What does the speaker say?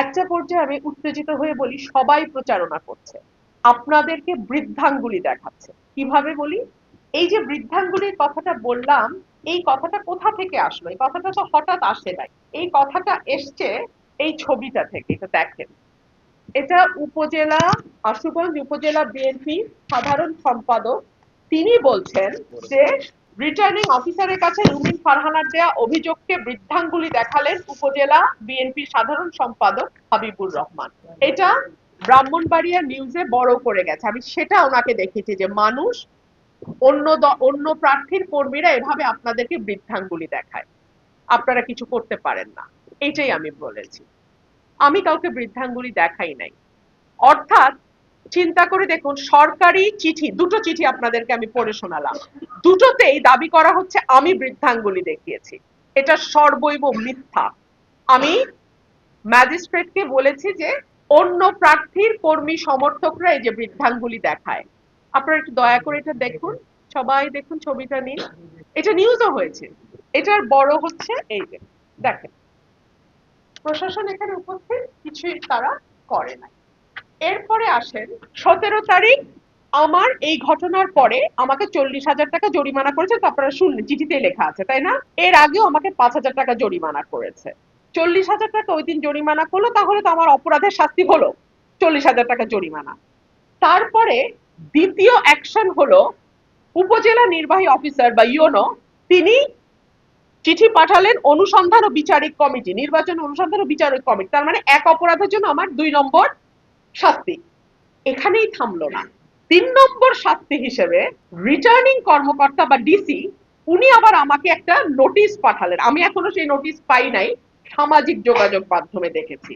একটা পর্যায়ে আমি উত্তেজিত হয়ে বলি, সবাই প্রচারণা করছে, আপনাদেরকে বৃদ্ধাঙ্গুলি দেখাচ্ছে। কিভাবে বলি? এই যে বৃদ্ধাঙ্গুলির কথাটা বললাম, এই কথাটা কোথা থেকে আসলো? এই কথাটা তো হঠাৎ আসে নাই। এই কথাটা এসছে এই ছবিটা থেকে। এটা দেখেন, এটা উপজেলা, আশুগঞ্জ উপজেলা বিএনপি সাধারণ সম্পাদক, তিনি বলছেন যে রিটার্নিং অফিসারের কাছে রুমিন ফারহানার দেয়া অভিযোগকে বৃদ্ধাঙ্গুলি দেখালেন উপজেলা বিএনপি সাধারণ সম্পাদক হাবিবুর রহমান। এটা ব্রাহ্মণবাড়িয়া নিউজে বড় করে গেছে। আমি সেটা ওনাকে দেখেছি যে মানুষ, অন্য প্রার্থীর কর্মীরা এভাবে আপনাদেরকে বৃদ্ধাঙ্গুলি দেখায়, আপনারা কিছু করতে পারেন না। এইটাই আমি বলেছি। আমি কাউকে বৃদ্ধাঙ্গুলি দেখাই নাই। অর্থাৎ চিন্তা করে দেখুন, সরকারি চিঠি, দুটো চিঠি আপনাদেরকে আমি পড়ে শোনালাম, দুটোতেই দাবি করা হচ্ছে আমি বৃদ্ধাঙ্গুলি দেখিয়েছি। এটা সর্বৈব মিথ্যা। আমি ম্যাজিস্ট্রেটকে বলেছি যে অন্য প্রার্থীর কর্মী সমর্থকরা এই যে বৃদ্ধাঙ্গুলি দেখায়, আপনারা একটু দয়া করে এটা দেখুন, সবাই দেখুন, ছবিটা নিন। এটা নিউজও হয়েছে। এটার বড় হচ্ছে এই যে দেখেন, প্রশাসন এখানে উপস্থিত, কিছুই তারা করে নাই। এরপরে আসেন 17 তারিখ, আমার এই ঘটনার পরে আমাকে 40,000 টাকা জরিমানা করেছে। তো আপনারা শুনলেন, চিঠিতে লেখা আছে, তাই না? এর আগেও আমাকে 5,000 টাকা জরিমানা করেছে। 40,000 টাকা ওই দিন জরিমানা করলো, তাহলে তো আমার অপরাধের শাস্তি হলো 40,000 টাকা জরিমানা। তারপরে দ্বিতীয় অ্যাকশন হলো, উপজেলা নির্বাহী অফিসার বা ইউনো, তিনি চিঠি পাঠালেন অনুসন্ধান ও বিচারিক কমিটি, নির্বাচন অনুসন্ধান ও বিচারিক কমিটি। তার মানে এক অপরাধের জন্য আমার 2 নম্বর শাস্তি। এখানেই থামলো না। 3 নম্বর শাস্তি হিসেবে রিটার্নিং কর্মকর্তা বা ডিসি, উনি আবার আমাকে একটা নোটিশ পাঠালেন। আমি এখনো সেই নোটিশ পাই নাই, সামাজিক যোগাযোগ মাধ্যমে দেখেছি।